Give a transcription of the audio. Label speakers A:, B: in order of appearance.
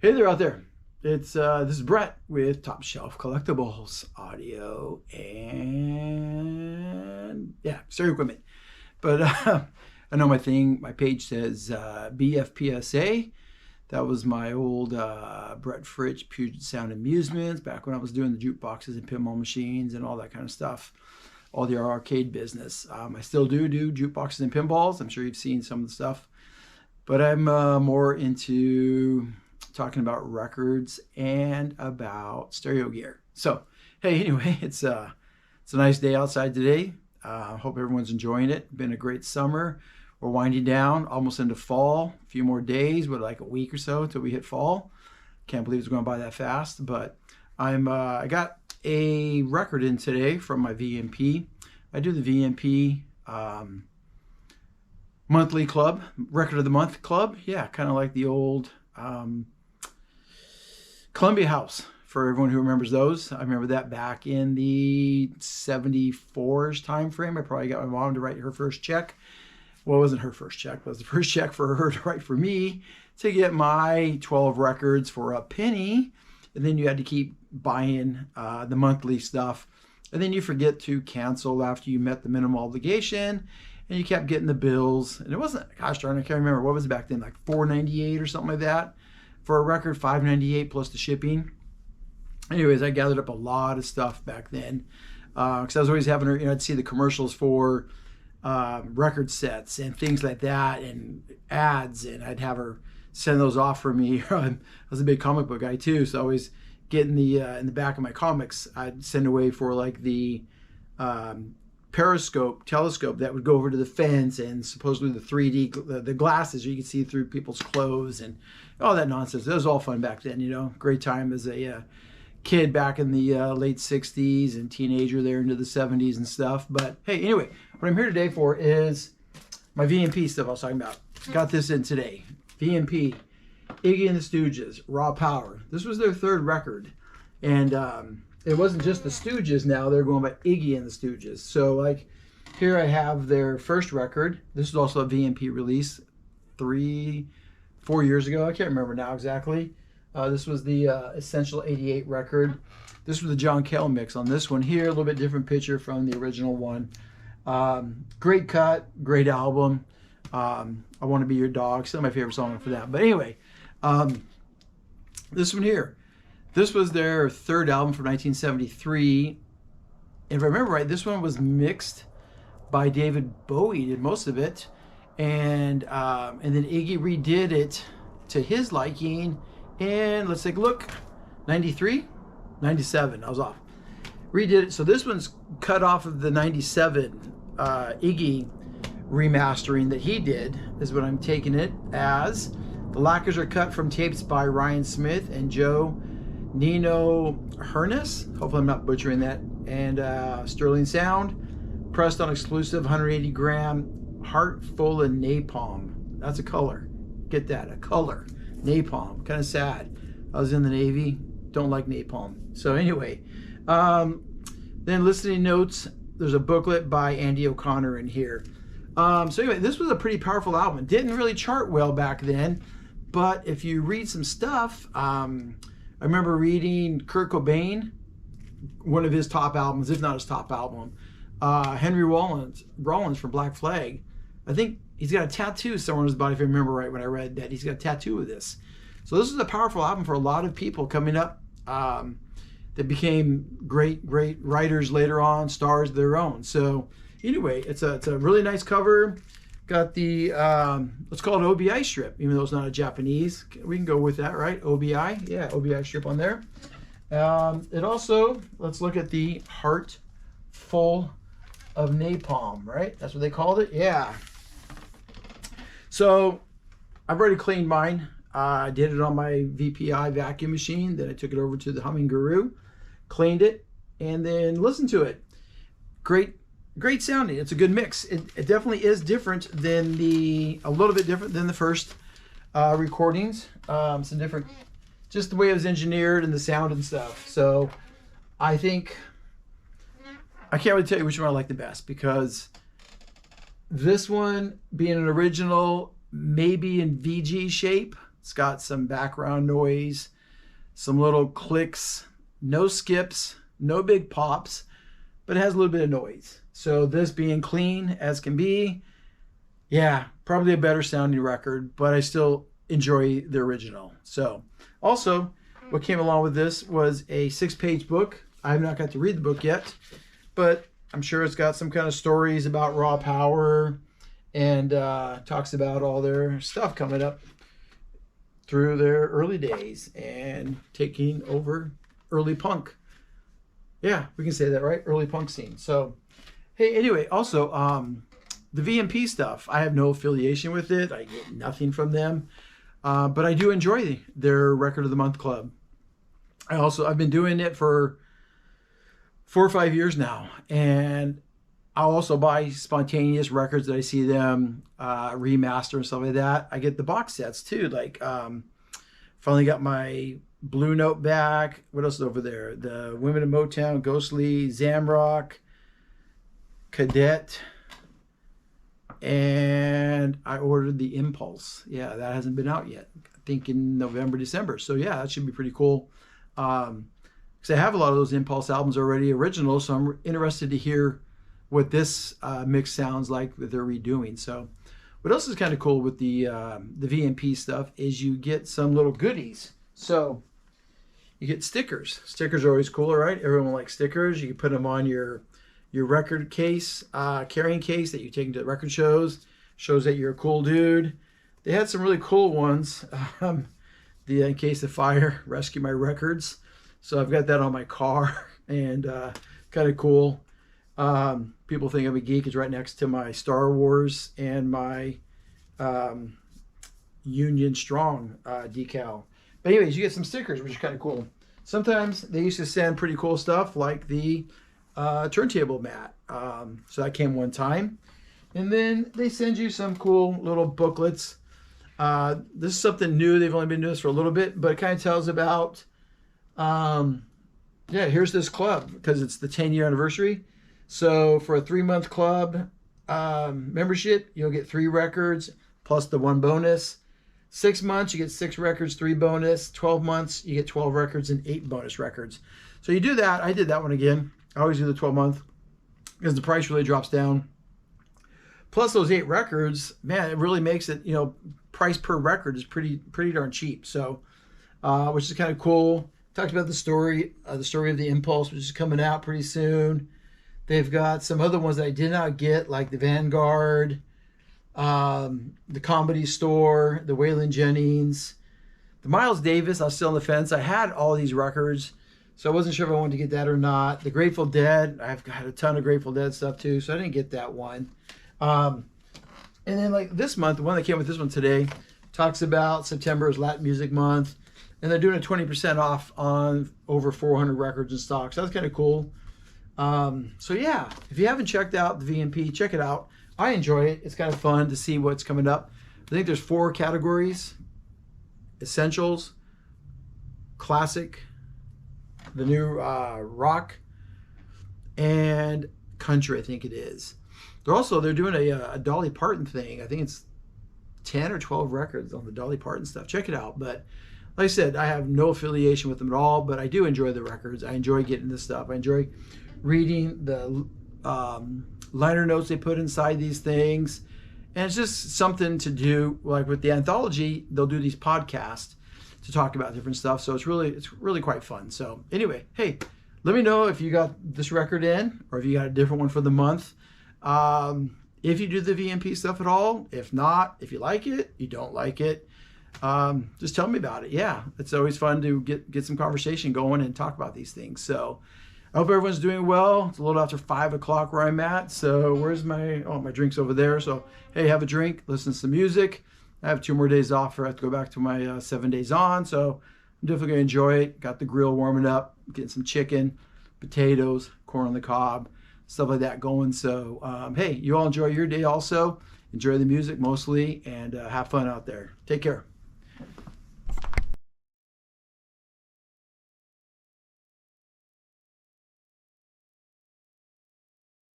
A: Hey there out there. It's this is Brett with Top Shelf Collectibles audio and stereo equipment. But I know my page says BFPSA. That was my old Brett Fritsch Puget Sound Amusements back when I was doing the jukeboxes and pinball machines and all that kind of stuff. All the arcade business. I still do jukeboxes and pinballs. I'm sure you've seen some of the stuff. But I'm more into talking about records and about stereo gear. So, hey, anyway, it's a nice day outside today. Hope everyone's enjoying it. Been a great summer. We're winding down, almost into fall. A few more days, but like a week or so until we hit fall. Can't believe it's going by that fast. But I got a record in today from my VMP. I do the VMP monthly club, record of the month club. Yeah, kind of like the old Columbia House, for everyone who remembers those. I remember that back in the 74-ish time frame. I probably got my mom to write her first check. Well, it wasn't her first check, but it was the first check for her to write for me to get my 12 records for a penny. And then you had to keep buying the monthly stuff. And then you forget to cancel after you met the minimum obligation. And you kept getting the bills. And it wasn't, gosh darn, I can't remember. What was it back then? Like $4.98 or something like that. For a record, $5.98 plus the shipping. Anyways, I gathered up a lot of stuff back then. Because I was always having her, I'd see the commercials for record sets and things like that and ads. And I'd have her send those off for me. I was a big comic book guy too. So I always get in the back of my comics, I'd send away for like the telescope that would go over to the fence, and supposedly the 3D, the glasses you could see through people's clothes and all that nonsense. It was all fun back then, Great time as a kid back in the late 60s and teenager there into the 70s and stuff. But hey, anyway, what I'm here today for is my VMP stuff I was talking about. Got this in today. VMP, Iggy and the Stooges, Raw Power. This was their third record. And it wasn't just the Stooges now. They're going by Iggy and the Stooges. So like here I have their first record. This is also a VMP release 3-4 years ago. I can't remember now exactly. This was the Essential 88 record. This was the John Cale mix on this one here. A little bit different picture from the original one. Great cut, great album. I Want to Be Your Dog. Still my favorite song for that. But anyway, this one here. This was their third album from 1973. And if I remember right, this one was mixed by David Bowie, did most of it. And then Iggy redid it to his liking. And let's take a look. 93? 97. I was off. Redid it. So this one's cut off of the 97 Iggy remastering that he did, is what I'm taking it as. The lacquers are cut from tapes by Ryan Smith and Joe Nino Hernes. Hopefully I'm not butchering that. And Sterling Sound. Pressed on exclusive 180 gram heart full of napalm. That's a color. Get that, a color. Napalm. Kind of sad. I was in the Navy. Don't like napalm. So anyway, then listening notes. There's a booklet by Andy O'Connor in here. So anyway, this was a pretty powerful album. It didn't really chart well back then, but if you read some stuff, I remember reading Kurt Cobain, one of his top albums, if not his top album, Henry Rollins from Black Flag. I think he's got a tattoo somewhere on his body, if I remember right when I read that. He's got a tattoo of this. So this is a powerful album for a lot of people coming up that became great writers later on, stars of their own. So anyway, it's a really nice cover. Got the, let's call it OBI strip, even though it's not a Japanese. We can go with that, right? OBI, yeah, OBI strip on there. It also, let's look at the heart full of napalm, right? That's what they called it, yeah. So I've already cleaned mine. I did it on my VPI vacuum machine. Then I took it over to the Humming Guru, cleaned it, and then listened to it. Great sounding. It's a good mix. It definitely is different than a little bit different than the first recordings. Some different, just the way it was engineered and the sound and stuff. So I think, I can't really tell you which one I like the best, because this one being an original, maybe in VG shape, It's got some background noise, some little clicks, no skips, no big pops, but it has a little bit of noise. So this being clean as can be, yeah, probably a better sounding record, but I still enjoy the original. So also what came along with this was a 6-page book. I have not got to read the book yet, but I'm sure it's got some kind of stories about Raw Power and talks about all their stuff coming up through their early days and taking over early punk. Yeah, we can say that, right? Early punk scene. So, hey, anyway, also, the VMP stuff, I have no affiliation with it. I get nothing from them. But I do enjoy their Record of the Month Club. I've been doing it for 4 or 5 years now. And I'll also buy spontaneous records that I see them remaster and stuff like that. I get the box sets too. Like, finally got my Blue Note back. What else is over there? The Women of Motown, Ghostly, Zamrock, Cadet. And I ordered the Impulse. Yeah, that hasn't been out yet. I think in November, December. So yeah, that should be pretty cool. Because I have a lot of those Impulse albums already original, so I'm interested to hear what this mix sounds like that they're redoing. So what else is kind of cool with the VMP stuff is you get some little goodies. So you get stickers. Stickers are always cool, right? Everyone likes stickers. You can put them on your record case, carrying case that you take into record shows. Shows that you're a cool dude. They had some really cool ones. The In Case of Fire, Rescue My Records. So I've got that on my car, and kind of cool. People think I'm a geek. It's right next to my Star Wars and my Union Strong decal. But anyways, you get some stickers, which is kind of cool. Sometimes they used to send pretty cool stuff like the turntable mat. So that came one time. And then they send you some cool little booklets. This is something new. They've only been doing this for a little bit, but it kind of tells about, here's this club because it's the 10-year anniversary. So for a 3-month club membership, you'll get 3 records plus the 1 bonus. 6 months, you get 6 records, 3 bonus. 12 months, you get 12 records and 8 bonus records. So you do that. I did that one again. I always do the 12-month because the price really drops down. Plus those 8 records, man, it really makes it, price per record is pretty darn cheap. So, which is kind of cool. Talked about the story of the Impulse, which is coming out pretty soon. They've got some other ones that I did not get, like the Vanguard, the Comedy Store, the Waylon Jennings, the Miles Davis. I was still on the fence. I had all these records, so I wasn't sure if I wanted to get that or not. The Grateful Dead. I've got a ton of Grateful Dead stuff too, so I didn't get that one. And then like this month, the one that came with this one today talks about September is Latin Music Month, and they're doing a 20% off on over 400 records in stock. So that's kind of cool. So yeah, if you haven't checked out the VMP, check it out. I enjoy it. It's kind of fun to see what's coming up. I think there's 4 categories: Essentials, Classic, the new Rock, and Country, I think it is. They're doing a Dolly Parton thing. I think it's 10 or 12 records on the Dolly Parton stuff. Check it out. But like I said, I have no affiliation with them at all, but I do enjoy the records. I enjoy getting this stuff. I enjoy reading the liner notes they put inside these things. And it's just something to do. Like with the anthology, they'll do these podcasts to talk about different stuff. So it's really quite fun. So anyway, hey, let me know if you got this record in or if you got a different one for the month. If you do the VMP stuff at all. If not, if you like it, you don't like it, just tell me about it. Yeah, it's always fun to get some conversation going and talk about these things. So I hope everyone's doing well. It's a little after 5 o'clock where I'm at. So where's my drink's over there. So hey, have a drink, listen to some music. I have 2 more days off, or I have to go back to my 7 days on. So I'm definitely gonna enjoy it. Got the grill warming up, getting some chicken, potatoes, corn on the cob, stuff like that going. So hey, you all enjoy your day also. Enjoy the music mostly, and have fun out there. Take care.